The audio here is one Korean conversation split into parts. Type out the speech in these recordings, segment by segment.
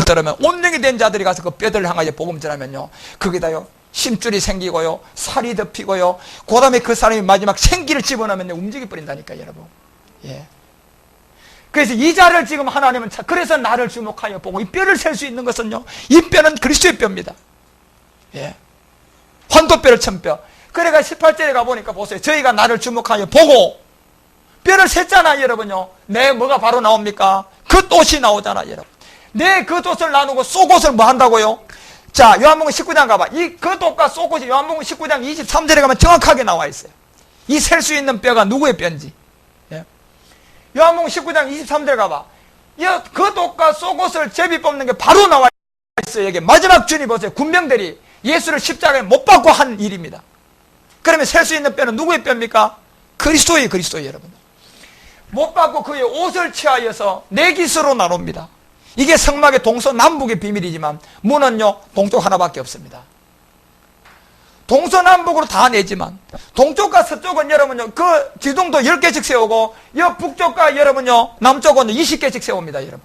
들으면 온능이 된 자들이 가서 그 뼈들을 향하여 복음 전하면요, 거기다요 심줄이 생기고요, 살이 덮이고요, 그 다음에 그 사람이 마지막 생기를 집어넣으면 움직여 버린다니까요, 여러분. 예. 그래서 이 자를 지금 하나님은 그래서 나를 주목하여 보고, 이 뼈를 셀 수 있는 것은요, 이 뼈는 그리스도의 뼈입니다. 예. 환도뼈를 천 뼈. 그래가 18절에 가보니까 보세요. 저희가 나를 주목하여 보고 뼈를 셌잖아요, 여러분요. 내 뭐가 바로 나옵니까? 겉옷이 나오잖아요, 여러분. 내 겉옷을 나누고 속옷을 뭐 한다고요? 자, 요한복음 19장 가봐. 이 겉옷과 속옷이 요한복음 19장 23절에 가면 정확하게 나와 있어요. 이 셀 수 있는 뼈가 누구의 뼈인지. 예. 요한복음 19장 23절에 가봐. 이 겉옷과 속옷을 제비 뽑는 게 바로 나와 있어요. 여기 마지막 주님 보세요. 군병들이 예수를 십자가에 못 박고 한 일입니다. 그러면 셀 수 있는 뼈는 누구의 뼈입니까? 그리스도의 여러분. 못 박고 그의 옷을 취하여서 네 깃으로 나눕니다. 이게 성막의 동서남북의 비밀이지만 문은요 동쪽 하나밖에 없습니다. 동서남북으로 다 내지만 동쪽과 서쪽은 여러분요 그 지붕도 10개씩 세우고 여 북쪽과 여러분요 남쪽은 20개씩 세웁니다, 여러분.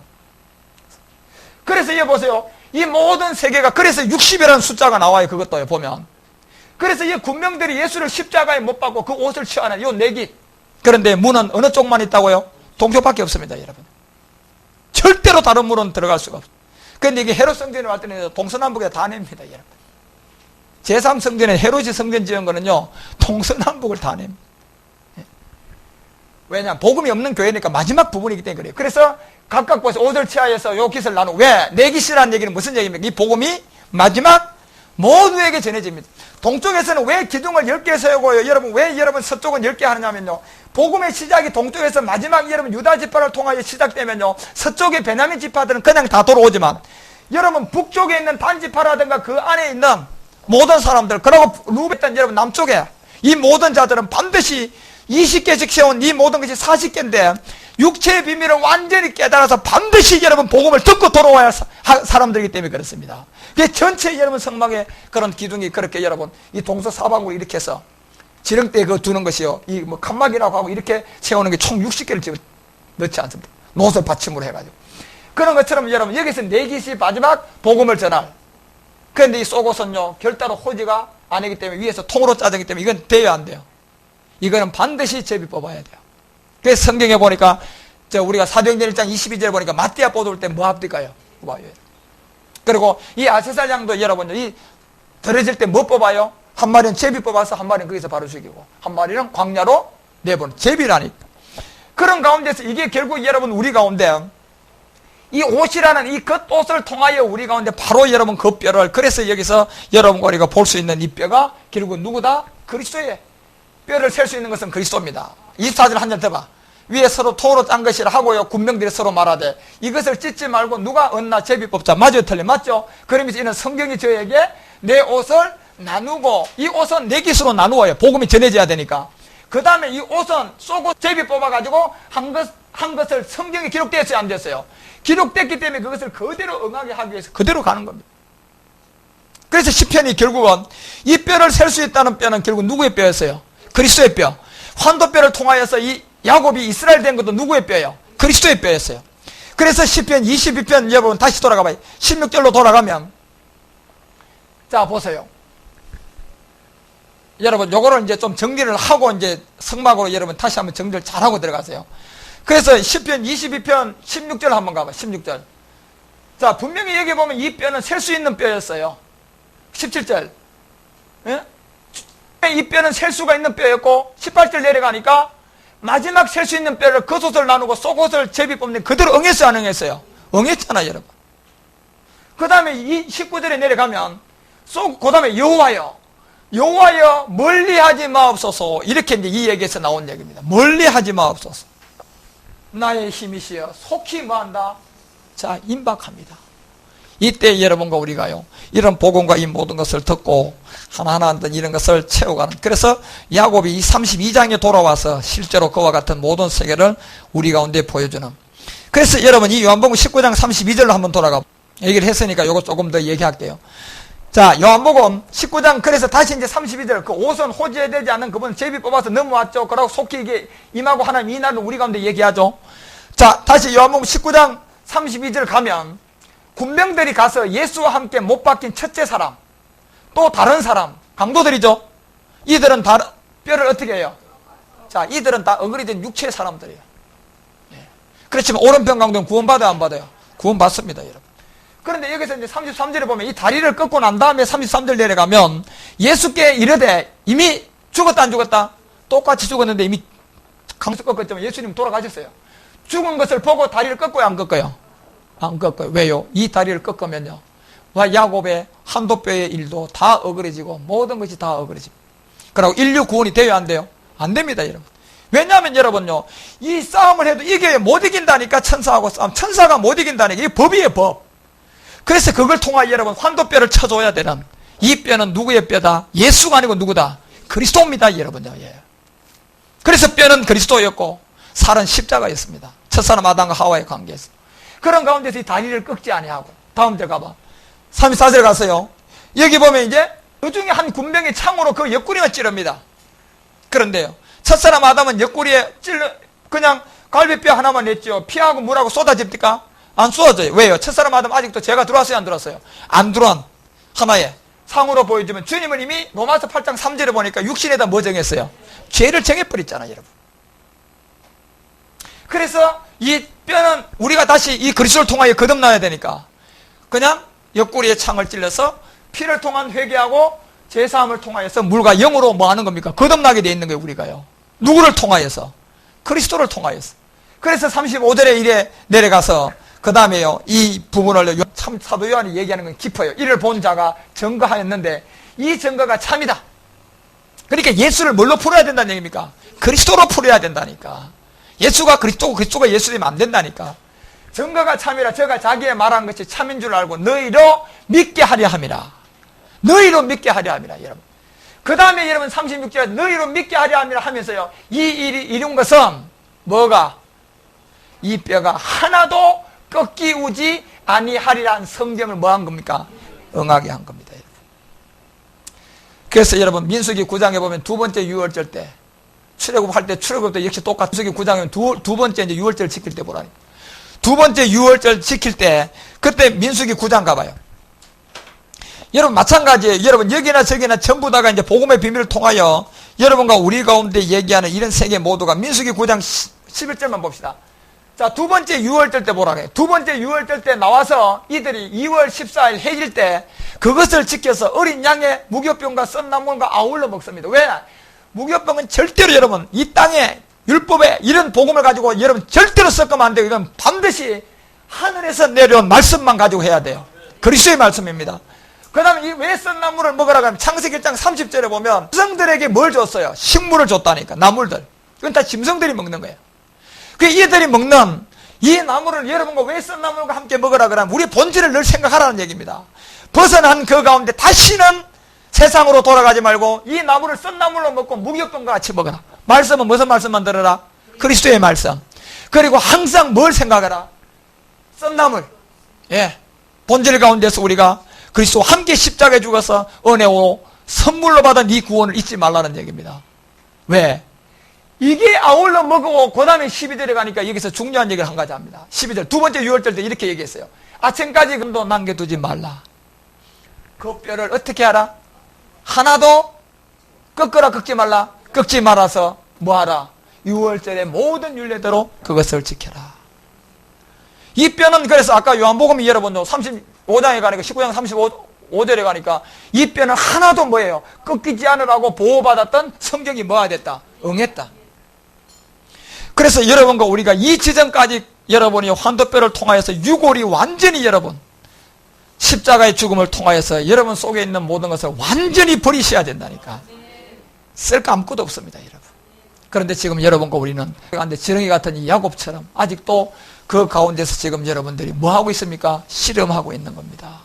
그래서 여기 보세요. 이 모든 세계가 그래서 60이라는 숫자가 나와요. 그것도요 보면. 그래서 이 군병들이 예수를 십자가에 못 박고 그 옷을 취하는 요 네 깃. 그런데 문은 어느 쪽만 있다고요? 동쪽밖에 없습니다, 여러분. 절대로 다른 문은 들어갈 수가 없어요. 그런데 이게 헤롯 성전에 왔더니 동서남북에 다 냅니다, 여러분. 제3성전에 헤롯이 성전 지은 거는요 동서남북을 다 냅니다. 왜냐하면 복음이 없는 교회니까 마지막 부분이기 때문에 그래요. 그래서 각각 보세요. 옷을 취하여서 요 깃을 나누고. 왜? 네 깃이라는 얘기는 무슨 얘기입니까? 이 복음이 마지막 모두에게 전해집니다. 동쪽에서는 왜 기둥을 10개 세우고요? 여러분, 왜 여러분 서쪽은 10개 하느냐면요, 복음의 시작이 동쪽에서 마지막 여러분 유다 지파를 통하여 시작되면요, 서쪽의 베냐민 지파들은 그냥 다 돌아오지만 여러분 북쪽에 있는 단 지파라든가 그 안에 있는 모든 사람들, 그리고 루벤 여러분 남쪽에 이 모든 자들은 반드시 20개씩 세운 이 모든 것이 40개인데 육체의 비밀을 완전히 깨달아서 반드시 여러분 복음을 듣고 돌아와야 할 사람들이기 때문에 그렇습니다. 그게 전체 여러분 성막의 그런 기둥이 그렇게 여러분 이 동서사방으로 이렇게 해서 지렁대 그 두는 것이요, 이 뭐 칸막이라고 하고 이렇게 세우는 게 총 60개를 지금 넣지 않습니다. 노소 받침으로 해가지고. 그런 것처럼 여러분 여기서 네 깃이 마지막 복음을 전할. 그런데 이 속옷은요 별도로 호지가 아니기 때문에 위에서 통으로 짜지기 때문에 이건 돼야 안 돼요. 이거는 반드시 제비 뽑아야 돼요. 그래서 성경에 보니까 우리가 사도행전 1장 22절에 보니까 마띠아 뽑을 때 뭐 합니까요? 뽑아요. 그리고 이 아세살 양도 여러분 이 들어질 때 뭐 뽑아요? 한 마리는 제비 뽑아서 한 마리는 거기서 바로 죽이고 한 마리는 광야로 내보는 제비라니까. 그런 가운데서 이게 결국 여러분 우리 가운데 이 옷이라는 이 겉옷을 통하여 우리 가운데 바로 여러분 그 뼈를, 그래서 여기서 여러분과 우리가 볼 수 있는 이 뼈가 결국 누구다? 그리스도의 뼈를 셀 수 있는 것은 그리스도입니다. 24절 한 절 더 봐. 위에 서로 토로 짠 것이라 하고요. 군병들이 서로 말하되 이것을 찢지 말고 누가 얻나 제비 뽑자. 맞아요, 틀려? 맞죠? 그러면서 이는 성경이 저에게 내 옷을 나누고, 이 옷은 네 깃으로 나누어요. 복음이 전해져야 되니까. 그 다음에 이 옷은 쏘고 제비 뽑아가지고 한 것을 성경에 기록되었어요, 안 됐어요? 기록됐기 때문에 그것을 그대로 응하게 하기 위해서 그대로 가는 겁니다. 그래서 시편이 결국은 이 뼈를 셀 수 있다는 뼈는 결국 누구의 뼈였어요? 그리스도의 뼈. 환도뼈를 통하여서 이 야곱이 이스라엘 된 것도 누구의 뼈예요? 그리스도의 뼈였어요. 그래서 시편 22편 여러분 다시 돌아가봐요. 16절로 돌아가면, 자 보세요. 여러분 요거를 이제 좀 정리를 하고 이제 성막으로 여러분 다시 한번 정리를 잘하고 들어가세요. 그래서 시편 22편 16절 한번 가봐. 16절. 자, 분명히 여기 보면 이 뼈는 셀 수 있는 뼈였어요. 17절. 예? 이 뼈는 셀 수가 있는 뼈였고 18절 내려가니까 마지막 셀 수 있는 뼈를 겉옷을 나누고 속옷을 제비 뽑는 그대로 응했어요, 안 응했어요? 응했잖아요, 여러분. 그 다음에 이 19절에 내려가면 그 다음에 여호와여 멀리하지 마옵소서. 이렇게 이제 이 얘기에서 나온 얘기입니다. 멀리하지 마옵소서. 나의 힘이시여 속히 뭐한다? 자, 임박합니다. 이때 여러분과 우리가요 이런 복음과 이 모든 것을 듣고 하나하나 이런 것을 채워가는, 그래서 야곱이 이 32장에 돌아와서 실제로 그와 같은 모든 세계를 우리 가운데 보여주는, 그래서 여러분 이 요한복음 19장 32절로 한번 돌아가 얘기를 했으니까 요거 조금 더 얘기할게요. 자, 요한복음 19장, 그래서 다시 이제 32절, 그 옷은 호지되지 않는 그분 제비 뽑아서 넘어왔죠. 그러고 속히 이게 임하고 하나님 이 날을 우리 가운데 얘기하죠. 자, 다시 요한복음 19장 32절 가면 군병들이 가서 예수와 함께 못 박힌 첫째 사람, 또 다른 사람, 강도들이죠. 이들은 다 뼈를 어떻게 해요? 자, 이들은 다 어그리된 육체의 사람들이에요. 예. 그렇지만 오른편 강도는 구원받아요, 안 받아요? 구원받습니다, 여러분. 그런데 여기서 이제 33절에 보면 이 다리를 꺾고 난 다음에 33절 내려가면 예수께 이르되 이미 죽었다 안 죽었다? 똑같이 죽었는데 이미 강수 꺾었지만 예수님 돌아가셨어요. 죽은 것을 보고 다리를 꺾어요, 안 꺾어요? 안 꺾어요. 왜요? 이 다리를 꺾으면요, 와 야곱의 한도뼈의 일도 다 어그러지고 모든 것이 다 어그러집니다. 그리고 인류 구원이 돼요, 안 돼요? 안 됩니다, 여러분. 왜냐하면 여러분요, 이 싸움을 해도 이게 못 이긴다니까. 천사하고 싸움, 천사가 못 이긴다니까. 이게 법이에요, 법. 그래서 그걸 통하여 여러분 환도뼈를 쳐줘야 되는, 이 뼈는 누구의 뼈다? 예수가 아니고 누구다? 그리스도입니다, 여러분요. 예. 그래서 뼈는 그리스도였고 살은 십자가였습니다. 첫사람 아담과 하와의 관계에서. 그런 가운데서 이 다리를 꺾지 아니하고, 다음 절 가봐. 34절 가서요, 여기 보면 이제 그 중에 한 군병이 창으로 그 옆구리만 찌릅니다. 그런데요, 첫사람 아담은 옆구리에 그냥 갈비뼈 하나만 냈죠. 피하고 물하고 쏟아집니까? 안 쏟아져요. 왜요? 첫사람 아담 아직도 죄가 들어왔어요, 안 들어왔어요? 안 들어온 하나의 상으로 보여주면, 주님은 이미 로마서 8장 3절에 보니까 육신에다 뭐 정했어요? 죄를 정해버렸잖아요, 여러분. 그래서 이 뼈는 우리가 다시 이 그리스도를 통하여 거듭나야 되니까 그냥 옆구리에 창을 찔러서 피를 통한 회개하고 제사함을 통하여서 물과 영으로 뭐 하는 겁니까? 거듭나게 돼 있는 거예요, 우리가요. 누구를 통하여서? 그리스도를 통하여서. 그래서 35절에 이래 내려가서 그 다음에요, 이 부분을 참 사도 요한이 얘기하는 건 깊어요. 이를 본 자가 증거하였는데 이 증거가 참이다. 그러니까 예수를 뭘로 풀어야 된다는 얘기입니까? 그리스도로 풀어야 된다니까. 예수가 그리스도고 그리스도가 예수 되면 안 된다니까. 증거가 참이라 저가 자기의 말한 것이 참인 줄 알고 너희로 믿게 하려 함이라. 너희로 믿게 하려 함이라, 여러분. 그 다음에 여러분 36절에 너희로 믿게 하려 함이라 하면서요, 이 일이 이룬 것은 뭐가? 이 뼈가 하나도 꺾이우지 아니하리라는 성경을 뭐 한 겁니까? 응하게 한 겁니다, 여러분. 그래서 여러분 민수기 9장에 보면 두 번째 유월절 때 출애굽할 때 출애굽도 역시 똑같은 민수기 9장에 두 번째 이제 유월절 지킬 때 보라니. 두 번째 유월절 지킬 때 그때 민수기 9장 가봐요. 여러분 마찬가지예요. 여러분 여기나 저기나 전부 다가 이제 복음의 비밀을 통하여 여러분과 우리 가운데 얘기하는 이런 세계 모두가 민수기 9장 11절만 봅시다. 자, 두 번째 유월절 때 보라 그래요. 두 번째 유월절 때 나와서 이들이 2월 14일 해질 때 그것을 지켜서 어린 양의 무교병과 썬나물과 아울러 먹습니다. 왜? 무교병은 절대로 여러분 이 땅에 율법에 이런 복음을 가지고 여러분 절대로 섞으면 안 돼요. 이건 반드시 하늘에서 내려온 말씀만 가지고 해야 돼요. 그리스도의 말씀입니다. 그 다음에 왜 썬나물을 먹으라고 하면 창세기 1장 30절에 보면 짐승들에게 뭘 줬어요? 식물을 줬다니까. 나물들. 이건 다 짐승들이 먹는 거예요. 그 이들이 먹는 이 나물을 여러분과 왜 썬나물과 함께 먹으라 그러면 우리 본질을 늘 생각하라는 얘기입니다. 벗어난 그 가운데 다시는 세상으로 돌아가지 말고 이 나물을 썬나물로 먹고 무교병과 같이 먹어라. 말씀은 무슨 말씀만 들어라? 그리스도의 말씀. 그리고 항상 뭘 생각하라? 썬나물. 예. 본질 가운데서 우리가 그리스도와 함께 십자가에 죽어서 은혜로 선물로 받은 이 구원을 잊지 말라는 얘기입니다. 왜? 이게 아울러 먹고 그 다음에 12절에 가니까 여기서 중요한 얘기를 한 가지 합니다. 12절 두 번째 유월절 때 이렇게 얘기했어요. 아침까지 금도 남겨두지 말라. 그 뼈를 어떻게 하라? 하나도 꺾어라 꺾지 말라. 꺾지 말아서 뭐하라? 유월절의 모든 율례대로 그것을 지켜라. 이 뼈는 그래서 아까 요한복음이 여러분도 35장에 가니까 19장 35절에 가니까 이 뼈는 하나도 뭐예요? 꺾이지 않으라고 보호받았던 성경이 뭐가 됐다? 응했다. 그래서 여러분과 우리가 이 지점까지 여러분이 환도뼈를 통하여서 유골이 완전히 여러분 십자가의 죽음을 통하여서 여러분 속에 있는 모든 것을 완전히 버리셔야 된다니까. 쓸 거 아무것도 없습니다, 여러분. 그런데 지금 여러분과 우리는 근데 지렁이 같은 이 야곱처럼 아직도 그 가운데서 지금 여러분들이 뭐 하고 있습니까? 씨름하고 있는 겁니다.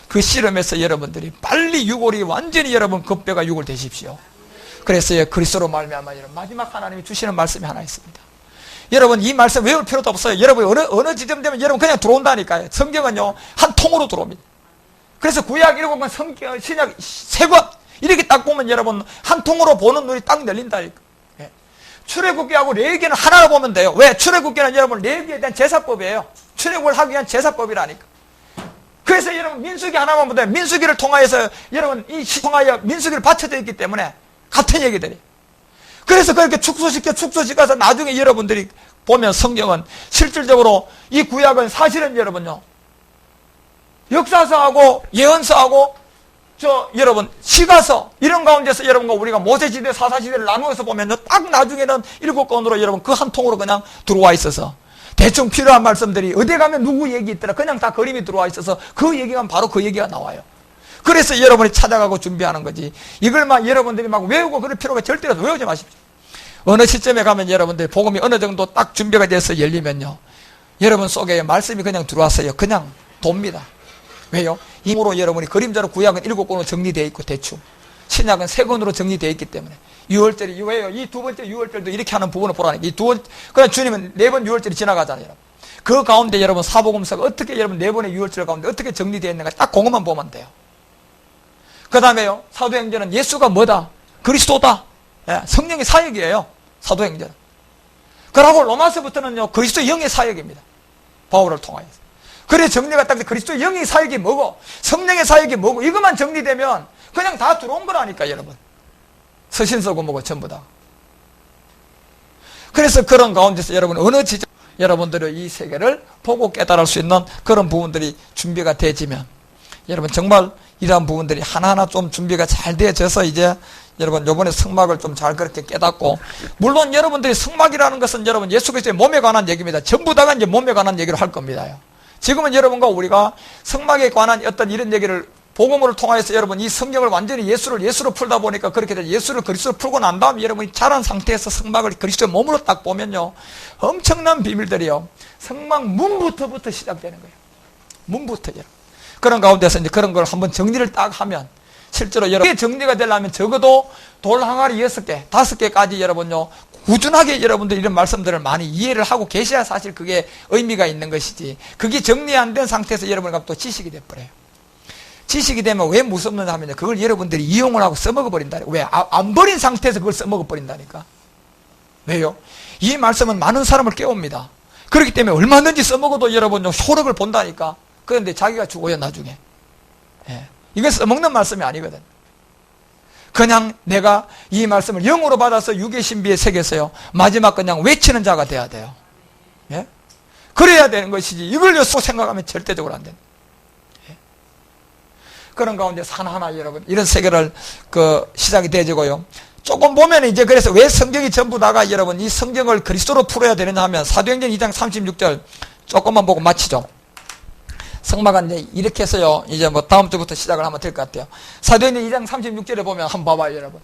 그 씨름에서 여러분들이 빨리 유골이 완전히 여러분 그 뼈가 유골 되십시오. 그래서 그리스도로 말미암아 여러분 마지막 하나님이 주시는 말씀이 하나 있습니다. 여러분 이 말씀 외울 필요도 없어요. 여러분 어느 지점 되면 여러분 그냥 들어온다니까요. 성경은요 한 통으로 들어옵니다. 그래서 구약 읽어보면 성경 신약 세 권 이렇게 딱 보면 여러분 한 통으로 보는 눈이 딱 열린다니까. 예. 출애굽기하고 레위기는 하나로 보면 돼요. 왜? 출애굽기는 여러분 레위기에 대한 제사법이에요. 출애굽을 하기 위한 제사법이라니까. 그래서 여러분 민수기 하나만 보다 민수기를 통하여서 여러분 이 통하여 민수기를 받쳐져 있기 때문에 같은 얘기들이. 그래서 그렇게 축소시켜서 나중에 여러분들이 보면 성경은 실질적으로 이 구약은 사실은 여러분요 역사서하고 예언서하고 여러분 시가서 이런 가운데서 여러분과 우리가 모세시대 사사시대를 나누어서 보면요 딱 나중에는 7권으로 여러분 그 한 통으로 그냥 들어와 있어서 대충 필요한 말씀들이 어디 가면 누구 얘기 있더라 그냥 다 그림이 들어와 있어서 그 얘기가 바로 그 얘기가 나와요. 그래서 여러분이 찾아가고 준비하는 거지. 이걸 막 여러분들이 막 외우고 그럴 필요가 절대로 외우지 마십시오. 어느 시점에 가면 여러분들 복음이 어느 정도 딱 준비가 돼서 열리면요 여러분 속에 말씀이 그냥 들어왔어요. 그냥 돕니다. 왜요? 힘으로 여러분이 그림자로 구약은 7권으로 정리되어 있고 대충 신약은 3권으로 정리되어 있기 때문에 유월절이 왜요? 이 두 번째 유월절도 이렇게 하는 부분을 보라니까 그냥 주님은 4번 유월절이 지나가잖아요. 그 가운데 여러분 사복음서가 어떻게 여러분 4번의 유월절 가운데 어떻게 정리되어 있는가 딱 그것만 보면 돼요. 그 다음에요 사도행전은 예수가 뭐다? 그리스도다. 예, 성령의 사역이에요. 사도행전은. 그러고 로마서부터는요 그리스도 영의 사역입니다. 바울을 통하여서. 그래 정리가 딱 그리스도 영의 사역이 뭐고 성령의 사역이 뭐고 이것만 정리되면 그냥 다 들어온 거라니까 여러분. 서신서고 뭐고 전부 다. 그래서 그런 가운데서 여러분 어느 지점 여러분들의 이 세계를 보고 깨달을 수 있는 그런 부분들이 준비가 되어지면 여러분 정말 이러한 부분들이 하나하나 좀 준비가 잘 되어져서 이제 여러분 요번에 성막을 좀 잘 그렇게 깨닫고 물론 여러분들이 성막이라는 것은 여러분 예수 그리스도의 몸에 관한 얘기입니다. 전부 다가 이제 몸에 관한 얘기를 할 겁니다. 지금은 여러분과 우리가 성막에 관한 어떤 이런 얘기를 복음을 통해서 여러분 이 성경을 완전히 예수로 풀다 보니까 그렇게 돼 예수를 그리스도로 풀고 난 다음에 여러분이 자란 상태에서 성막을 그리스도의 몸으로 딱 보면요 엄청난 비밀들이요 성막 문부터 시작되는 거예요. 문부터 여러분. 그런 가운데서 이제 그런 걸 한번 정리를 딱 하면 실제로 여러분 정리가 되려면 적어도 돌 항아리 6개, 5개까지 여러분요 꾸준하게 여러분들 이런 말씀들을 많이 이해를 하고 계셔야 사실 그게 의미가 있는 것이지 그게 정리 안 된 상태에서 여러분과 또 지식이 돼버려요. 지식이 되면 왜 무섭느냐 하면 그걸 여러분들이 이용을 하고 써먹어 버린다니까. 왜? 안 버린 상태에서 그걸 써먹어 버린다니까. 왜요? 이 말씀은 많은 사람을 깨웁니다. 그렇기 때문에 얼마든지 써먹어도 여러분 효력을 본다니까. 그런데 자기가 죽어요 나중에. 예. 이건 써먹는 말씀이 아니거든. 그냥 내가 이 말씀을 영으로 받아서 육의 신비에 새겨서요 마지막 그냥 외치는 자가 돼야 돼요. 예? 그래야 되는 것이지 이걸 생각하면 절대적으로 안 된다. 예? 그런 가운데 하나하나 여러분 이런 세계를 시작이 되어지고요. 조금 보면 이제 그래서 왜 성경이 전부 다가 여러분 이 성경을 그리스도로 풀어야 되느냐 하면 사도행전 2장 36절 조금만 보고 마치죠. 성막은 이제 이렇게 해서요 이제 뭐 다음 주부터 시작을 하면 될 것 같아요. 사도행전 2장 36절에 보면 한번 봐봐요 여러분.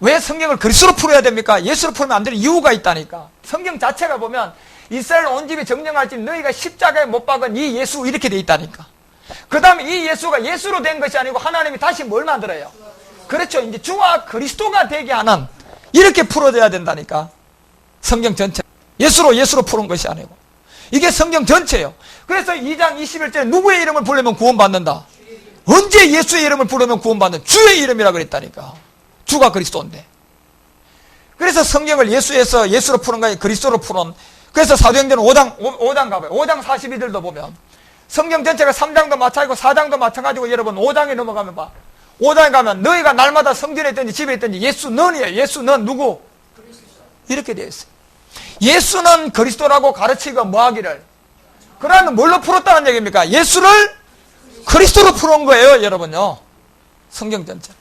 왜 성경을 그리스도로 풀어야 됩니까? 예수로 풀면 안 되는 이유가 있다니까. 성경 자체가 보면 이스라엘 온 집이 정령할 집 너희가 십자가에 못 박은 이 예수 이렇게 돼 있다니까. 그 다음에 이 예수가 예수로 된 것이 아니고 하나님이 다시 뭘 만들어요? 그렇죠. 이제 주와 그리스도가 되게 하는 이렇게 풀어져야 된다니까. 성경 전체 예수로 푸는 것이 아니고 이게 성경 전체예요. 그래서 2장 21절에 누구의 이름을 부르면 구원받는다. 언제 예수의 이름을 부르면 구원받는 주의 이름이라 그랬다니까. 주가 그리스도인데. 그래서 성경을 예수로 푸는 거야 그리스도로 푸는. 그래서 사도행전 5장 가봐요. 5장 42절도 보면 성경 전체가 3장도 마찬가지고 4장도 마찬가지고 여러분 5장에 넘어가면 봐. 5장에 가면 너희가 날마다 성전에 있든지 집에 있든지 예수 넌이에요. 예수 넌 누구? 이렇게 되어 있어요. 예수는 그리스도라고 가르치고 뭐하기를 그러면 뭘로 풀었다는 얘기입니까? 예수를 그리스도로 풀은 거예요 여러분요. 성경 전체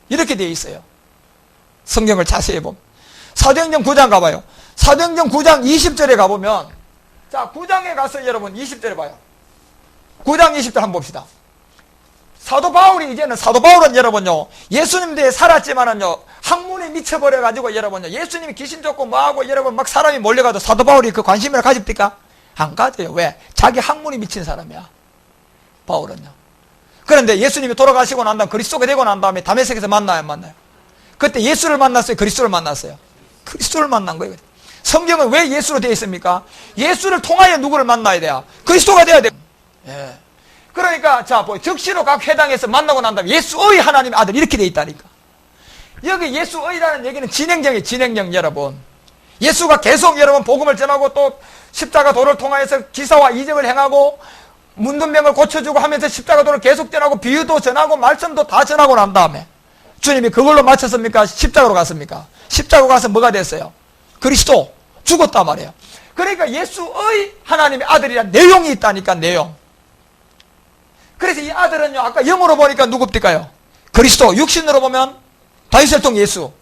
이렇게 되어 있어요. 성경을 자세히 보면 사도행전 9장 가봐요. 사도행전 9장 20절에 가보면 자 9장에 가서 여러분 20절에 봐요. 9장 20절 한번 봅시다. 사도 바울은 여러분요 예수님 대에 살았지만은요 학문에 미쳐버려가지고 여러분요 예수님이 귀신 쫓고 뭐하고 여러분 막 사람이 몰려가도 사도 바울이 그 관심을 가집니까? 안 가져요. 왜? 자기 학문이 미친 사람이야 바울은요. 그런데 예수님이 돌아가시고 난 다음 그리스도가 되고 난 다음에 다메섹에서 만나요 안 만나요? 그때 예수를 만났어요? 그리스도를 만났어요? 그리스도를 만난 거예요. 성경은 왜 예수로 되어 있습니까? 예수를 통하여 누구를 만나야 돼요? 그리스도가 돼야 돼요. 예. 그러니까 적시로 각 회당에서 만나고 난 다음에 예수의 하나님의 아들 이렇게 되어 있다니까. 여기 예수의라는 얘기는 진행령이에요. 진행령 여러분. 예수가 계속 여러분 복음을 전하고 또 십자가 도를 통하여서 기사와 이적을 행하고 문둥병을 고쳐주고 하면서 십자가도를 계속 전하고 비유도 전하고 말씀도 다 전하고 난 다음에 주님이 그걸로 마쳤습니까? 십자가로 갔습니까? 십자가로 가서 뭐가 됐어요? 그리스도 죽었단 말이에요. 그러니까 예수의 하나님의 아들이란 내용이 있다니까, 내용. 그래서 이 아들은요, 아까 영으로 보니까 누굽니까요? 그리스도. 육신으로 보면 다윗 혈통 예수.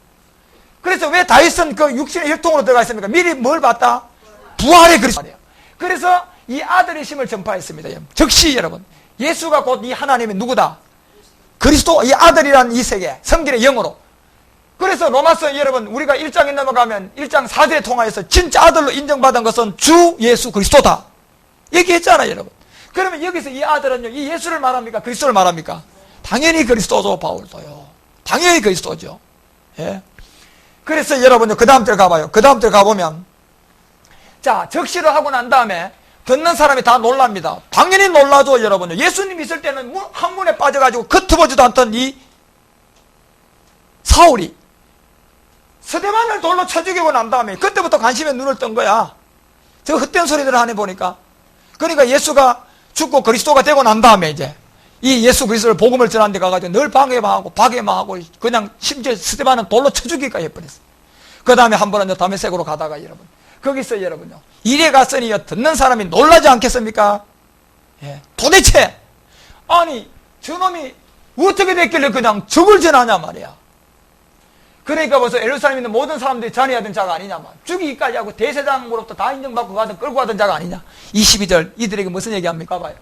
그래서 왜 다윗은 그 육신의 혈통으로 들어가 있습니까? 미리 뭘 봤다? 부활의 그리스도. 그래서 이 아들의 심을 전파했습니다. 즉시 여러분, 예수가 곧 이 하나님의 누구다? 그리스도, 이 아들이란 이 세계, 성경의 영으로. 그래서 로마서 여러분, 우리가 1장에 넘어가면 1장 4절에 통하여서 진짜 아들로 인정받은 것은 주 예수 그리스도다. 얘기했잖아요, 여러분. 그러면 여기서 이 아들은요, 이 예수를 말합니까? 그리스도를 말합니까? 당연히 그리스도죠, 바울도요. 당연히 그리스도죠. 예. 그래서 여러분요, 그 다음 절 가봐요. 그 다음 절 가보면, 자, 적시를 하고 난 다음에 듣는 사람이 다 놀랍니다. 당연히 놀라죠, 여러분요. 예수님 있을 때는 한문에 빠져가지고 겉어보지도 않던 이 사울이 스데반을 돌로 쳐 죽이고 난 다음에 그때부터 관심에 눈을 뜬 거야. 저 헛된 소리들을 하네 보니까. 그러니까 예수가 죽고 그리스도가 되고 난 다음에 이제 이 예수 그리스도를 복음을 전하는 데 가가지고 늘 방해만 하고 박해만 하고 그냥 심지어 스데반은 돌로 쳐 죽이기까지 해버렸어. 그 다음에 한 번은 다메섹으로 가다가 여러분, 거기서 여러분요, 이래 갔으니 듣는 사람이 놀라지 않겠습니까? 예. 도대체 아니 저놈이 어떻게 됐길래 그냥 적을 전하냐 말이야. 그러니까 벌써 예루살렘에 있는 모든 사람들이 전해야 하던 자가 아니냐 말. 죽이기까지 하고 대제사장으로부터 다 인정받고 가던 끌고 가던 자가 아니냐. 22절 이들에게 무슨 얘기합니까? 봐요.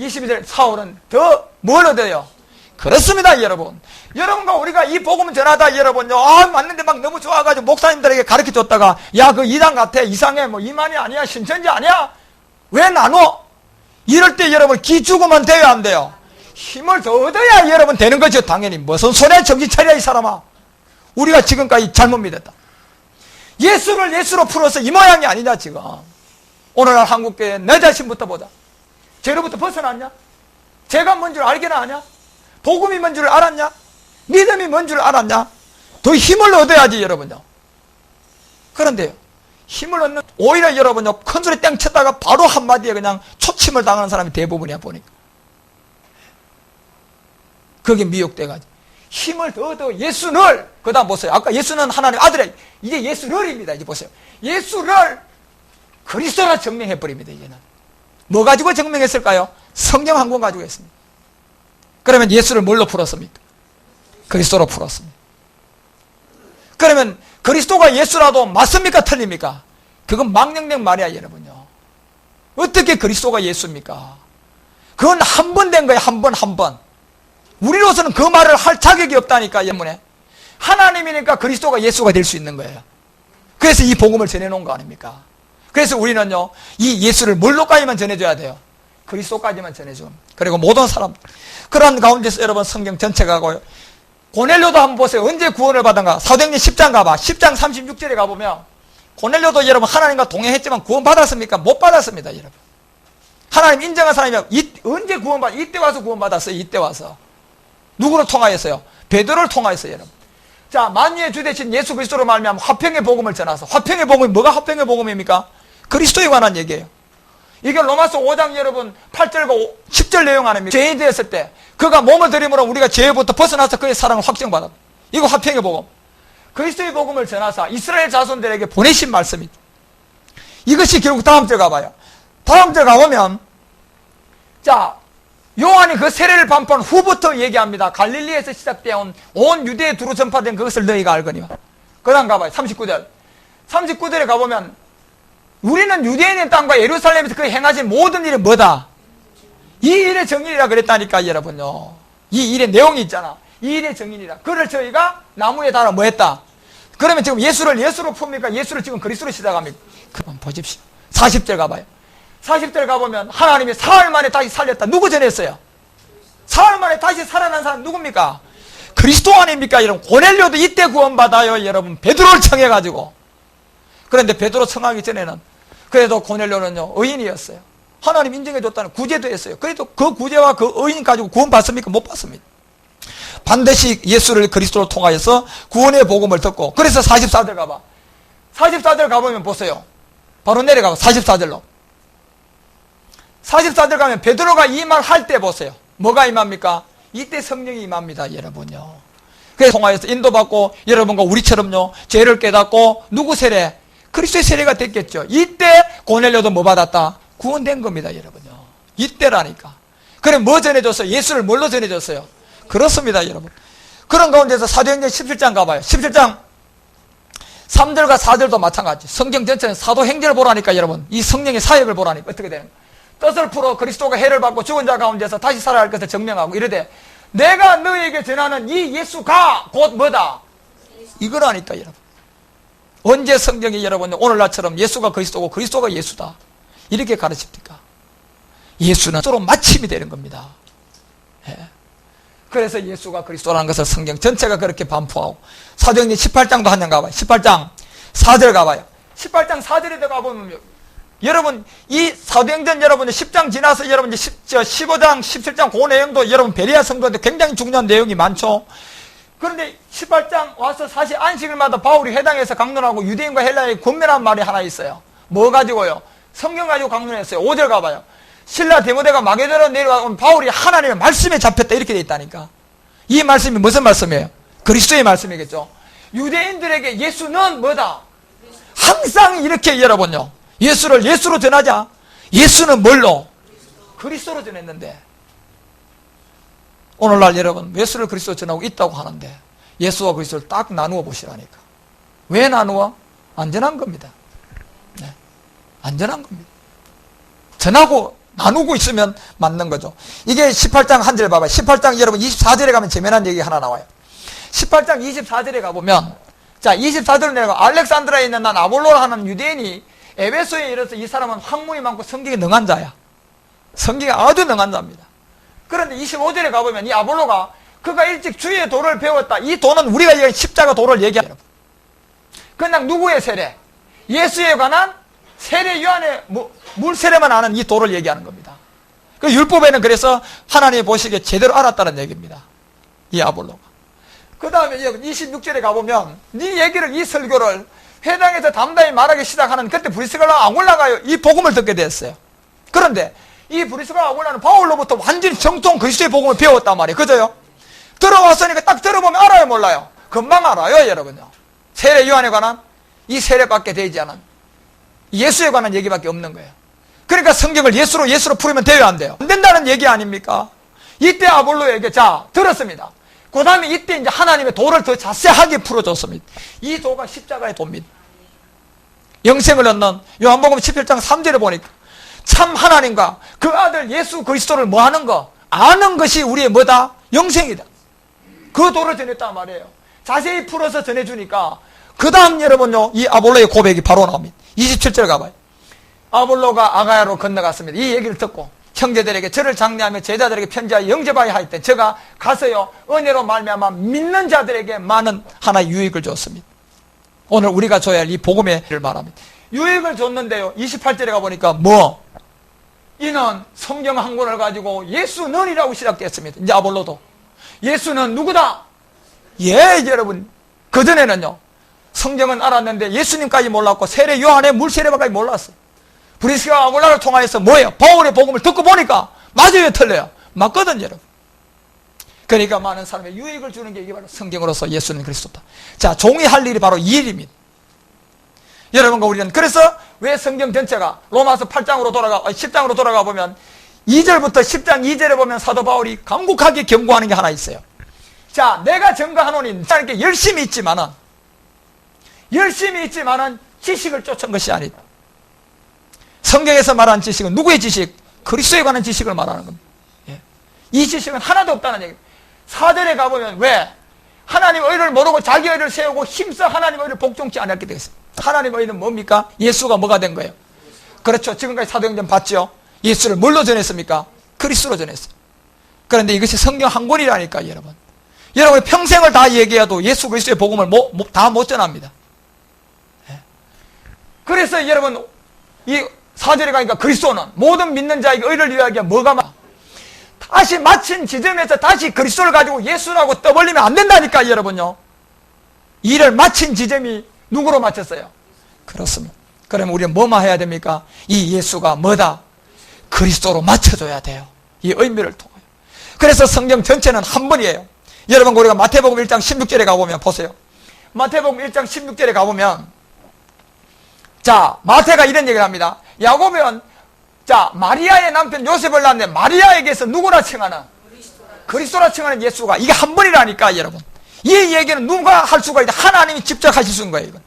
22절 사울은 더 뭘 얻어요? 그렇습니다, 여러분. 여러분과 우리가 이 복음을 전하다 여러분요, 맞는데 막 너무 좋아가지고 목사님들에게 가르쳐 줬다가 야, 그 이단 같아, 이상해, 뭐 이만이 아니야, 신천지 아니야, 왜 나눠? 이럴 때 여러분 기 죽으면 돼요, 안 돼요? 힘을 더 얻어야 여러분 되는 거죠. 당연히. 무슨 소리야, 정신 차려 이 사람아. 우리가 지금까지 잘못 믿었다. 예수를 예수로 풀어서 이 모양이 아니냐 지금. 오늘날 한국교회 내 자신부터 보자. 죄로부터 벗어났냐? 죄가 뭔 줄 알기나 하냐? 복음이 뭔 줄 알았냐? 믿음이 뭔 줄 알았냐? 더 힘을 얻어야지 여러분요. 그런데요, 힘을 얻는, 오히려 여러분요, 큰소리 땡 쳤다가 바로 한마디에 그냥 초침을 당하는 사람이 대부분이야 보니까. 그게 미혹돼가지고 힘을 더 얻어 예수를, 그 다음 보세요. 아까 예수는 하나님 아들의, 이제 예수를입니다. 이제 보세요. 예수를 그리스도라 증명해버립니다. 이제는 뭐 가지고 증명했을까요? 성경 한 권 가지고 했습니다. 그러면 예수를 뭘로 풀었습니까? 그리스도로 풀었습니다. 그러면 그리스도가 예수라도 맞습니까? 틀립니까? 그건 망령된 말이야 여러분요. 어떻게 그리스도가 예수입니까? 그건 한 번 된 거예요. 한 번. 우리로서는 그 말을 할 자격이 없다니까. 예문에 하나님이니까 그리스도가 예수가 될 수 있는 거예요. 그래서 이 복음을 전해놓은 거 아닙니까? 그래서 우리는요, 이 예수를 뭘로까지만 전해줘야 돼요? 그리스도까지만 전해줘. 그리고 모든 사람, 그런 가운데서 여러분 성경 전체가 가고요. 고넬료도 한번 보세요. 언제 구원을 받은가? 사도행전 10장 가봐. 10장 36절에 가보면 고넬료도 여러분 하나님과 동행했지만 구원 받았습니까? 못 받았습니다, 여러분. 하나님 인정한 사람이면 언제 구원받? 이때 와서 구원받았어요. 이때 와서. 누구를 통하였어요? 베드로를 통하였어요, 여러분. 자, 만유의 주 되신 예수 그리스도로 말미암아 화평의 복음을 전하서. 화평의 복음이 뭐가 화평의 복음입니까? 그리스도에 관한 얘기예요. 이게 로마서 5장 여러분 8절과 10절 내용 아닙니까? 죄인이 되었을 때 그가 몸을 들임으로 우리가 죄부터 벗어나서 그의 사랑을 확정받았다. 이거 화평의 복음. 그리스도의 복음을 전하사 이스라엘 자손들에게 보내신 말씀이죠. 이것이 결국 다음 절 가봐요. 다음 절 가보면, 자, 요한이 그 세례를 반포한 후부터 얘기합니다. 갈릴리에서 시작되어 온 유대에 두루 전파된 그것을 너희가 알거니와. 그 다음 가봐요. 39절. 39절에 가보면 우리는 유대인의 땅과 예루살렘에서 그 행하신 모든 일이 뭐다? 이 일의 정인이라 그랬다니까 여러분요. 이 일의 내용이 있잖아. 이 일의 정인이라. 그를 저희가 나무에 달아 뭐 했다? 그러면 지금 예수를 예수로 풉니까? 예수를 지금 그리스도로 시작합니까? 그만 보십시오. 40절 가봐요. 40절 가보면 하나님이 사흘 만에 다시 살렸다. 누구 전했어요? 사흘 만에 다시 살아난 사람 누굽니까? 그리스도 아닙니까? 여러분 고넬료도 이때 구원받아요. 여러분 베드로를 청해가지고. 그런데 베드로 청하기 전에는 그래도 고넬료는요 의인이었어요. 하나님 인정해줬다는 구제도 했어요. 그래도 그 구제와 그 의인 가지고 구원 받습니까? 못 받습니다. 반드시 예수를 그리스도로 통하여서 구원의 복음을 듣고. 그래서 44절 가봐. 44절 가보면 보세요. 바로 내려가고 44절로. 44절 가면 베드로가 이 말 할 때 보세요. 뭐가 임합니까? 이때 성령이 임합니다, 여러분요. 그래서 통하여서 인도받고 여러분과 우리처럼요, 죄를 깨닫고 누구 세례? 그리스도의 세례가 됐겠죠. 이때 고넬료도 뭐 받았다? 구원된 겁니다, 여러분요. 이때라니까. 그래 뭐 전해줬어요? 예수를 뭘로 전해줬어요? 그렇습니다, 여러분. 그런 가운데서 사도행전 17장 가봐요. 17장 3절과 4절도 마찬가지. 성경 전체는 사도행전을 보라니까, 여러분. 이 성령의 사역을 보라니까 어떻게 되는 거예요? 뜻을 풀어 그리스도가 해를 받고 죽은 자 가운데서 다시 살아야 할 것을 증명하고 이르되 내가 너에게 전하는 이 예수가 곧 뭐다? 이거라니까, 여러분. 언제 성경이 여러분 오늘날처럼 예수가 그리스도고 그리스도가 예수다 이렇게 가르칩니까? 예수는 서로 마침이 되는 겁니다. 예. 그래서 예수가 그리스도라는 것을 성경 전체가 그렇게 반포하고, 사도행전 18장도 한 장 가봐요. 18장 4절 가봐요. 18장 4절에 들어가보면 여러분 이 사도행전 여러분 10장 지나서 여러분 15장 17장 그 내용도 여러분 베레아 성도인데 굉장히 중요한 내용이 많죠. 그런데 18장 와서 사실 안식일마다 바울이 회당에서 강론하고 유대인과 헬라의 권면한 말이 하나 있어요. 뭐 가지고요? 성경 가지고 강론했어요. 5절 가봐요. 신라 디모데가 마게도로 내려가면 바울이 하나님의 말씀에 잡혔다 이렇게 돼 있다니까. 이 말씀이 무슨 말씀이에요? 그리스도의 말씀이겠죠. 유대인들에게 예수는 뭐다? 항상 이렇게 여러분요, 예수를 예수로 전하자. 예수는 뭘로? 그리스도로 전했는데 오늘날 여러분 예수를 그리스도로 전하고 있다고 하는데 예수와 그리스도를 딱 나누어 보시라니까. 왜 나누어? 안전한 겁니다. 네. 안전한 겁니다. 전하고 나누고 있으면 맞는 거죠. 이게 18장 한 절 봐봐요. 18장 여러분 24절에 가면 재미난 얘기 하나 나와요. 18장 24절에 가보면, 자 24절을 내가 알렉산드라에 있는 난 아볼로라 하는 유대인이 에베소에 이르러서 이 사람은 학문이 많고 성경에 능한 자야. 성경에 아주 능한 자입니다. 그런데 25절에 가보면 이 아볼로가 그가 일찍 주의 도를 배웠다. 이 도는 우리가 얘기하는 십자가 도를 얘기해요. 그냥 누구의 세례? 예수에 관한 세례 요한의 물 세례만 아는 이 도를 얘기하는 겁니다. 그 율법에는 그래서 하나님이 보시기에 제대로 알았다는 얘기입니다. 이 아볼로가. 그 다음에 26절에 가보면 이 얘기를, 이 설교를 회당에서 담담히 말하기 시작하는 그때 브리스가라 아굴라가 이 복음을 듣게 됐어요. 그런데 이 브리스가라 아굴라는 바울로부터 완전히 정통 그리스도의 복음을 배웠단 말이에요. 그죠요? 들어왔으니까 딱 들어보면 알아요, 몰라요? 금방 알아요, 여러분요. 세례 요한에 관한 이 세례밖에 되지 않은 예수에 관한 얘기밖에 없는 거예요. 그러니까 성경을 예수로 풀으면 돼요, 안 돼요? 안 된다는 얘기 아닙니까? 이때 아볼로에게 자 들었습니다. 그 다음에 이때 이제 하나님의 도를 더 자세하게 풀어줬습니다. 이 도가 십자가의 도입니다. 영생을 얻는 요한복음 17장 3절에 보니까 참 하나님과 그 아들 예수 그리스도를 뭐 하는 거? 아는 것이 우리의 뭐다? 영생이다. 그 도를 전했단 말이에요. 자세히 풀어서 전해주니까 그 다음 여러분요, 이 아볼로의 고백이 바로 나옵니다. 27절 가봐요. 아볼로가 아가야로 건너갔습니다. 이 얘기를 듣고 형제들에게 저를 장려하며 제자들에게 편지하여 영접하여 할 때 제가 가서요 은혜로 말미암아 믿는 자들에게 많은 하나의 유익을 줬습니다. 오늘 우리가 줘야 할 이 복음의 일을 말합니다. 유익을 줬는데요 28절에 가보니까 뭐? 이는 성경 한 권을 가지고 예수는이라고 시작됐습니다. 이제 아볼로도 예수는 누구다? 예, 여러분 그전에는요 성경은 알았는데 예수님까지 몰랐고 세례 요한의 물세례밖에 몰랐어요. 브리스가 아굴라를 통하여서 뭐예요? 바울의 복음을 듣고 보니까 맞아요, 틀려요? 맞거든, 여러분. 그러니까 많은 사람의 유익을 주는 게 이게 바로 성경으로서 예수는 그리스도다. 자, 종이 할 일이 바로 이 일입니다. 여러분과 우리는 그래서 왜 성경 전체가 로마서 10장으로 돌아가 보면 2절부터 10장 2절에 보면 사도 바울이 간곡하게 경고하는 게 하나 있어요. 자, 내가 증거하노니 이렇게 열심히 있지만은 지식을 쫓은 것이 아니다. 성경에서 말하는 지식은 누구의 지식? 그리스도에 관한 지식을 말하는 겁니다. 예. 이 지식은 하나도 없다는 얘기입니다. 4절에 가보면 왜? 하나님 의를 모르고 자기 의를 세우고 힘써 하나님 의를 복종치 않았게 되겠습니다. 하나님 의는 뭡니까? 예수가 뭐가 된 거예요? 그렇죠. 지금까지 사도행전 봤죠? 예수를 뭘로 전했습니까? 그리스도로 전했어요. 그런데 이것이 성경 한 권이라니까, 여러분. 여러분 평생을 다 얘기해도 예수 그리스도의 복음을 다 못 전합니다. 예. 그래서 여러분 이 4절에 가니까 그리스도는 모든 믿는 자에게 의를 이루하기에 뭐가 다시 마친 지점에서 다시 그리스도를 가지고 예수라고 떠벌리면 안 된다니까, 여러분요. 일을 마친 지점이 누구로 마쳤어요? 그렇습니다. 그러면 우리는 뭐만 해야 됩니까? 이 예수가 뭐다? 그리스도로 맞춰줘야 돼요. 이 의미를 통하여. 그래서 성경 전체는 한 번이에요. 여러분, 우리가 마태복음 1장 16절에 가보면 보세요. 마태복음 1장 16절에 가보면, 자, 마태가 이런 얘기를 합니다. 야고보는, 자, 마리아의 남편 요셉을 낳았는데 마리아에게서 누구나 칭하는, 그리스도라 칭하는 예수가, 이게 한 번이라니까, 여러분. 이 얘기는 누가 할 수가 있다. 하나님이 직접 하실 수 있는 거예요, 이건.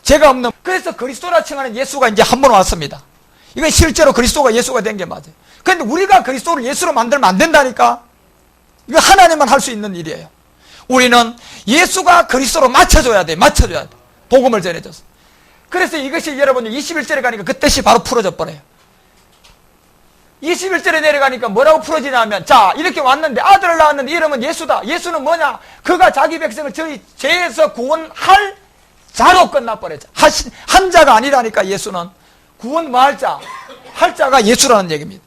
제가 없는. 그래서 그리스도라 칭하는 예수가 이제 한 번 왔습니다. 이건 실제로 그리스도가 예수가 된 게 맞아요. 그런데 우리가 그리스도를 예수로 만들면 안 된다니까. 이거 하나님만 할 수 있는 일이에요. 우리는 예수가 그리스도로 맞춰줘야 돼. 맞춰줘야 돼. 복음을 전해줘서. 그래서 이것이 여러분 21절에 가니까 그 뜻이 바로 풀어져 버려요. 21절에 내려가니까 뭐라고 풀어지냐면, 자, 이렇게 왔는데 아들을 낳았는데 이름은 예수다. 예수는 뭐냐? 그가 자기 백성을 저희 죄에서 구원할 자로 끝나버렸죠. 한 자가 아니라니까. 예수는 구원 뭐 할 자? 할 자가 예수라는 얘기입니다.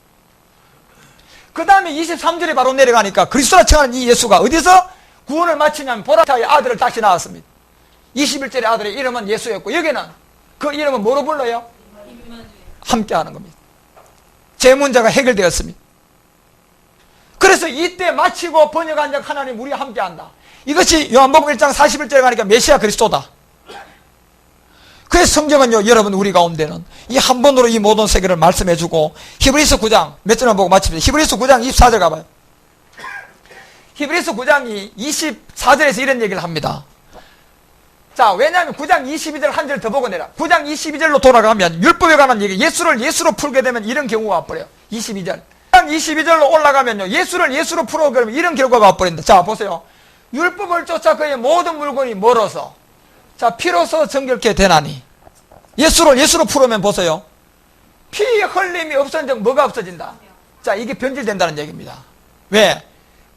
그 다음에 23절에 바로 내려가니까 그리스도라 칭하는 이 예수가 어디서 구원을 마치냐면 보라타의 아들을 다시 낳았습니다. 21절의 아들의 이름은 예수였고, 여기는 그 이름은 뭐로 불러요? 함께 하는 겁니다. 제 문제가 해결되었습니다. 그래서 이때 마치고 번역한 적 하나님 우리와 함께 한다. 이것이 요한복음 1장 41절에 가니까 메시아 그리스도다. 그래서 성경은요, 여러분, 우리 가운데는 이 한 번으로 이 모든 세계를 말씀해주고, 히브리서 9장, 몇 절만 보고 마칩니다. 히브리서 9장 24절 가봐요. 히브리서 9장이 24절에서 이런 얘기를 합니다. 자, 왜냐하면 9장 22절 한 절 더 보고 내라. 9장 22절로 돌아가면 율법에 관한 얘기, 예수로 풀게 되면 이런 경우가 와버려요. 22절. 9장 22절로 올라가면요, 예수로 풀어 그러면 이런 결과가 와버린다. 자, 보세요. 율법을 쫓아 그의 모든 물건이 멀어서, 자, 피로서 정결케 되나니. 예수로 풀으면 보세요. 피 흘림이 없어진 적 뭐가 없어진다? 자, 이게 변질된다는 얘기입니다. 왜?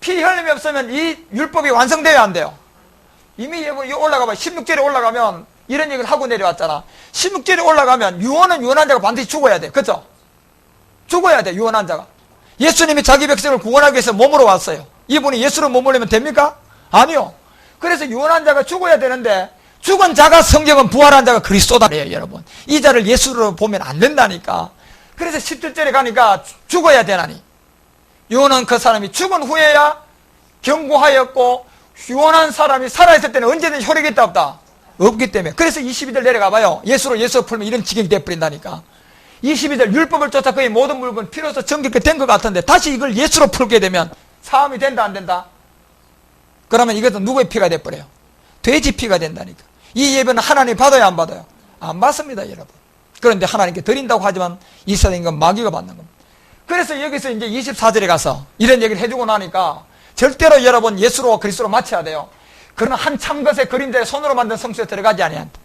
피 흘림이 없으면 이 율법이 완성돼야 안 돼요. 이미 올라가면 16절에 올라가면 이런 얘기를 하고 내려왔잖아. 16절에 올라가면 유언은 유언한 자가 반드시 죽어야 돼. 그렇죠? 죽어야 돼, 유언한 자가. 예수님이 자기 백성을 구원하기 위해서 몸으로 왔어요. 이분이 예수로 머물리면 됩니까? 아니요. 그래서 유언한 자가 죽어야 되는데, 죽은 자가, 성경은 부활한 자가 그리스도다래요, 여러분. 이 자를 예수로 보면 안 된다니까. 그래서 17절에 가니까 죽어야 되나니. 유언은 그 사람이 죽은 후에야 경고하였고, 유언한 사람이 살아있을 때는 언제든지 효력이 있다 없다? 없기 때문에. 그래서 22절 내려가 봐요. 예수로 풀면 이런 지경이 돼버린다니까. 22절 율법을 쫓아 그의 모든 물건 피로서 정결케 된 것 같은데, 다시 이걸 예수로 풀게 되면 사함이 된다 안 된다? 그러면 이것은 누구의 피가 돼버려요? 돼지 피가 된다니까. 이 예배는 하나님 받아요, 안 받아요? 안 받습니다, 여러분. 그런데 하나님께 드린다고 하지만 이 세상인 마귀가 받는 겁니다. 그래서 여기서 이제 24절에 가서 이런 얘기를 해주고 나니까 절대로 여러분 예수로 그리스도로 맞춰야 돼요. 그러나 한 참 것의 그림자에 손으로 만든 성수에 들어가지 아니한다.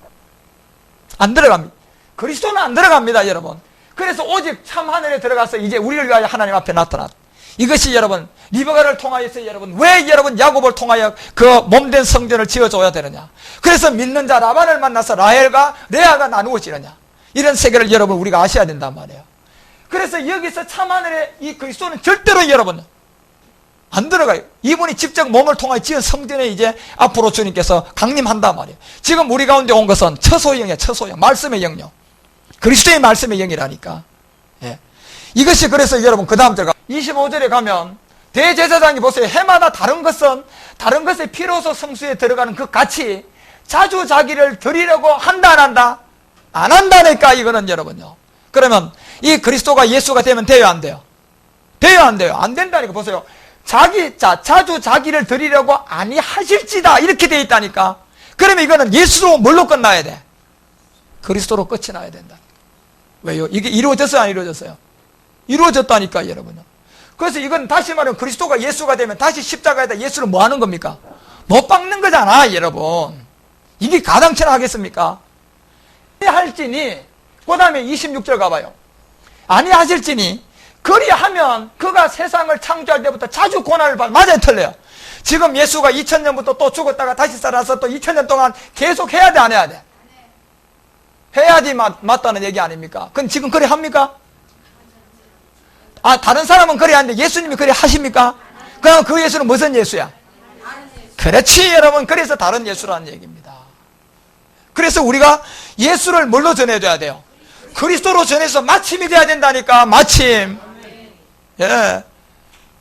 안 들어갑니다. 그리스도는 안 들어갑니다, 여러분. 그래서 오직 참 하늘에 들어가서 이제 우리를 위하여 하나님 앞에 나타났다. 이것이 여러분 리버가를 통하여서 여러분 왜 여러분 야곱을 통하여 그 몸된 성전을 지어줘야 되느냐. 그래서 믿는 자 라반을 만나서 라헬과 레아가 나누어지느냐. 이런 세계를 여러분 우리가 아셔야 된단 말이에요. 그래서 여기서 참 하늘에 이 그리스도는 절대로 여러분 안 들어가요. 이분이 직접 몸을 통하여 지은 성전에 이제 앞으로 주님께서 강림한단 말이에요. 지금 우리 가운데 온 것은 처소형이에요. 처소형. 말씀의 영역. 그리스도의 말씀의 영이라니까. 예. 이것이 그래서 여러분 그 다음 절가 25절에 가면 대제사장이 보세요. 해마다 다른 것의 피로서 성수에 들어가는 그 같이 자주 자기를 드리려고 한다 안 한다? 안 한다니까 이거는 여러분요. 그러면 이 그리스도가 예수가 되면 돼요 안 돼요? 돼요 안 돼요? 안 된다니까. 보세요. 자주 자기를 드리려고 아니하실지다 이렇게 돼 있다니까. 그러면 이거는 예수로 뭘로 끝나야 돼? 그리스도로 끝이 나야 된다. 왜요? 이게 이루어졌어요 안 이루어졌어요? 이루어졌다니까 여러분요. 그래서 이건 다시 말하면 그리스도가 예수가 되면 다시 십자가에다 예수를 뭐 하는 겁니까? 못 박는 거잖아 여러분. 이게 가당치나 하겠습니까? 아니할지니 그 다음에 26절 가봐요. 아니하실지니 그리하면 그가 세상을 창조할 때부터 자주 고난을 받아. 맞아요 틀려요? 지금 예수가 2000년부터 또 죽었다가 다시 살아서 또 2000년 동안 계속 해야 돼 안 해야 돼? 해야지 맞다는 얘기 아닙니까? 그럼 지금 그래 합니까? 다른 사람은 그래 하는데 예수님이 그래 하십니까? 그럼 그 예수는 무슨 예수야? 그렇지 여러분. 그래서 다른 예수라는 얘기입니다. 그래서 우리가 예수를 뭘로 전해줘야 돼요? 그리스도로 전해서 마침이 돼야 된다니까. 마침. 예.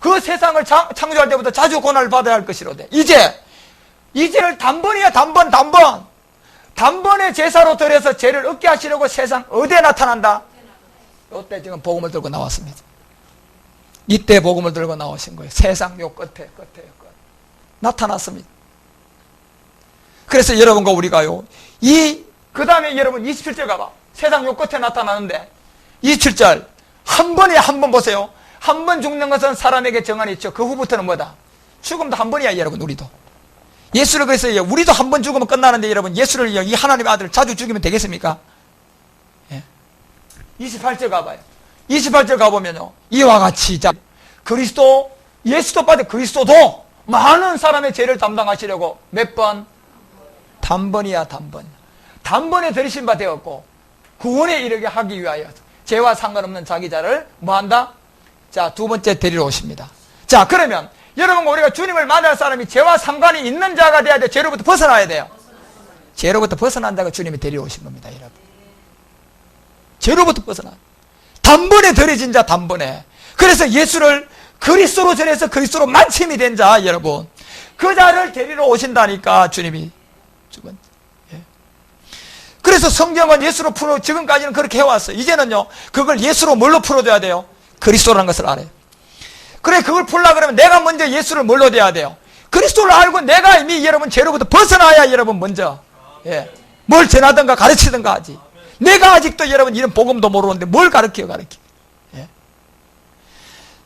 그 세상을 창조할 때부터 자주 고난을 받아야 할 것이로되 이제를 단번이야. 단번에 제사로 드려서 죄를 얻게 하시려고 세상 어디에 나타난다? 이때 지금 복음을 들고 나왔습니다. 이때 복음을 들고 나오신 거예요. 세상 요 끝에 나타났습니다. 그래서 여러분과 우리가요, 그 다음에 여러분 27절 가봐. 세상 요 끝에 나타나는데, 27절, 한 번 보세요. 한 번 죽는 것은 사람에게 정한이 있죠. 그 후부터는 뭐다? 죽음도 한 번이야, 여러분, 우리도. 예수를 그래서 우리도 한 번 죽으면 끝나는데, 여러분, 예수를 이 하나님의 아들을 자주 죽이면 되겠습니까? 예. 28절 가봐요. 28절 가보면요, 이와 같이, 예수도 빠져 그리스도도 많은 사람의 죄를 담당하시려고 몇 번? 단번이야. 단번에 들이신 바 되었고, 구원에 이르게 하기 위하여 죄와 상관없는 자기 자를 뭐한다? 자, 두 번째 데리러 오십니다. 자, 그러면 여러분과 우리가 주님을 만날 사람이 죄와 상관이 있는 자가 돼야 돼. 죄로부터 벗어나야 돼요. 죄로부터 벗어난 자가 주님이 데리러 오신 겁니다, 여러분. 죄로부터 벗어나. 단번에 들여진 자, 단번에. 그래서 예수를 그리스도로 전해서 그리스도로 만침이 된 자, 여러분. 그 자를 데리러 오신다니까, 주님이. 두 번째. 예. 그래서 성경은 예수로 풀어, 지금까지는 그렇게 해왔어요. 이제는요, 그걸 예수로 뭘로 풀어줘야 돼요? 그리스도라는 것을 알아요. 그래, 그걸 풀라 그러면 내가 먼저 예수를 뭘로 돼야 돼요? 그리스도를 알고 내가 이미 여러분 죄로부터 벗어나야 여러분 먼저, 예, 뭘 전하든가 가르치든가 하지. 내가 아직도 여러분 이런 복음도 모르는데 뭘 가르쳐요. 예.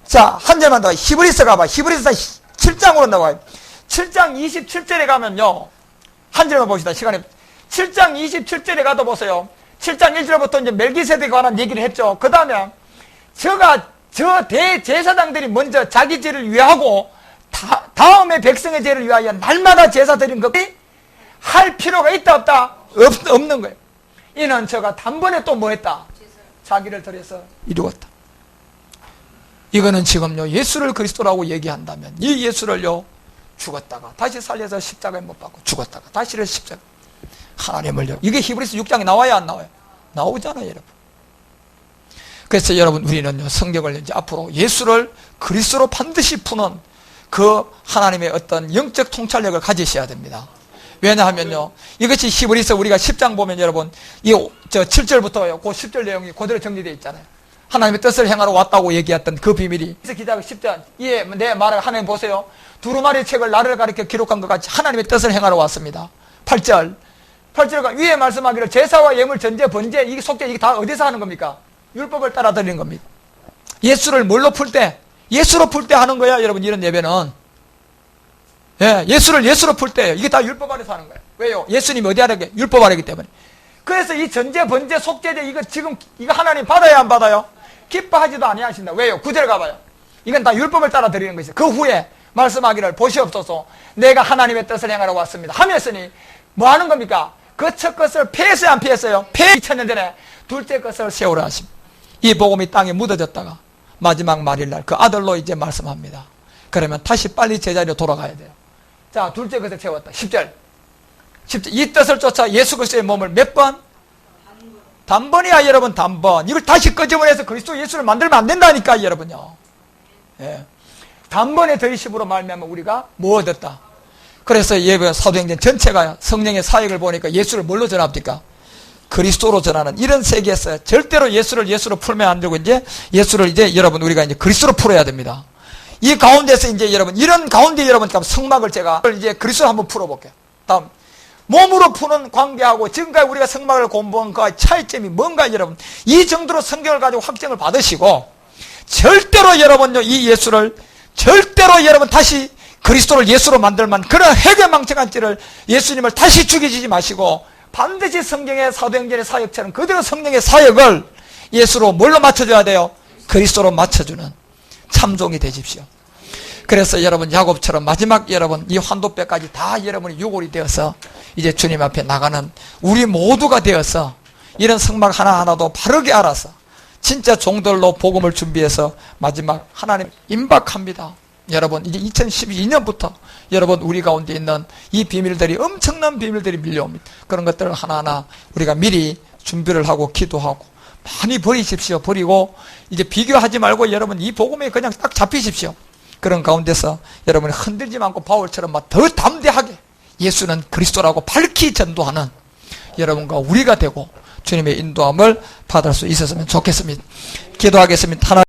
자, 한 절만 더. 히브리서 가봐. 히브리서 7장으로 나와요. 7장 27절에 가면요, 한 절만 봅시다. 시간에. 7장 27절에 가도 보세요. 7장 1절부터 이제 멜기세덱에 관한 얘기를 했죠. 그 다음에 저 대제사장들이 먼저 자기 죄를 위하고 다음에 백성의 죄를 위하여 날마다 제사 드린 것이 할 필요가 있다 없다? 없는 거예요. 이는 저가 단번에 또 뭐 했다? 자기를 들여서 이루었다. 이거는 지금요, 예수를 그리스도라고 얘기한다면 이 예수를요, 죽었다가 다시 살려서 십자가에 못 박고 죽었다가 다시를 십자가, 하나님을요, 이게 히브리서 6장에 나와야 안 나와요? 나오잖아요, 여러분. 그래서 여러분, 우리는요, 성경을 이제 앞으로 예수를 그리스도로 반드시 푸는 그 하나님의 어떤 영적 통찰력을 가지셔야 됩니다. 왜냐하면요, 이것이 히브리서 우리가 10장 보면 여러분, 7절부터 그 10절 내용이 그대로 정리되어 있잖아요. 하나님의 뜻을 행하러 왔다고 얘기했던 그 비밀이. 그래서 기자가 10장, 내 말을 하나님 보세요. 두루마리 책을 나를 가리켜 기록한 것 같이 하나님의 뜻을 행하러 왔습니다. 8절과 위에 말씀하기를 제사와 예물, 전제, 번제, 이게 속죄, 이게 다 어디서 하는 겁니까? 율법을 따라 드리는 겁니다. 예수를 뭘로 풀 때? 예수로 풀 때 하는 거야, 여러분, 이런 예배는. 예, 예수로 풀 때예요. 이게 다 율법 아래서 하는 거예요. 왜요? 예수님이 어디 아래? 율법 아래이기 때문에. 그래서 이 전제, 번제, 속죄제, 이거 하나님 받아야 안 받아요? 기뻐하지도 아니하신다. 왜요? 9절 가봐요. 이건 다 율법을 따라 드리는 것이죠. 그 후에 말씀하기를 보시옵소서, 내가 하나님의 뜻을 행하러 왔습니다 하였으니 뭐 하는 겁니까? 그 첫 것을 폐했어요, 안 폐했어요? 2000년 전에 둘째 것을 세우라 하십니다. 이 복음이 땅에 묻어졌다가 마지막 말일날 그 아들로 이제 말씀합니다. 그러면 다시 빨리 제자리로 돌아가야 돼요. 자, 둘째 것을 세웠다. 10절. 이 뜻을 쫓아 예수 그리스도의 몸을 몇 번? 단번이야, 여러분, 단번. 이걸 다시 끄집어내서 그리스도 예수를 만들면 안 된다니까, 여러분요. 예. 단번에 더이심으로 말미암아 우리가 뭐 얻었다? 그래서 예배 사도행전 전체가 성령의 사역을 보니까 예수를 뭘로 전합니까? 그리스도로 전하는 이런 세계에서 절대로 예수로 풀면 안 되고, 이제 예수를 이제 여러분 우리가 이제 그리스도로 풀어야 됩니다. 이 가운데서 이제 여러분, 이런 가운데 여러분, 성막을 제가 이제 그리스도로 한번 풀어볼게요. 다음, 몸으로 푸는 관계하고 지금까지 우리가 성막을 공부한 그 차이점이 뭔가, 여러분, 이 정도로 성경을 가지고 확정을 받으시고, 절대로 여러분요, 이 예수를 절대로 여러분 다시 그리스도를 예수로 만들 만 그런 해괴망측한 죄를, 예수님을 다시 죽이지 마시고 반드시 성경의 사도행전의 사역처럼 그대로 성령의 사역을 예수로 뭘로 맞춰줘야 돼요? 그리스도로 맞춰주는 참종이 되십시오. 그래서 여러분, 야곱처럼 마지막 여러분 이 환도뼈까지 다 여러분이 유골이 되어서 이제 주님 앞에 나가는 우리 모두가 되어서 이런 성막 하나하나도 바르게 알아서 진짜 종들로 복음을 준비해서 마지막 하나님 임박합니다. 여러분, 이제 2012년부터 여러분 우리 가운데 있는 이 비밀들이, 엄청난 비밀들이 밀려옵니다. 그런 것들을 하나하나 우리가 미리 준비를 하고 기도하고 많이 버리십시오. 버리고 이제 비교하지 말고 여러분 이 복음에 그냥 딱 잡히십시오. 그런 가운데서 여러분이 흔들지 않고 바울처럼 막 더 담대하게 예수는 그리스도라고 밝히 전도하는 여러분과 우리가 되고 주님의 인도함을 받을 수 있었으면 좋겠습니다. 기도하겠습니다. 하나님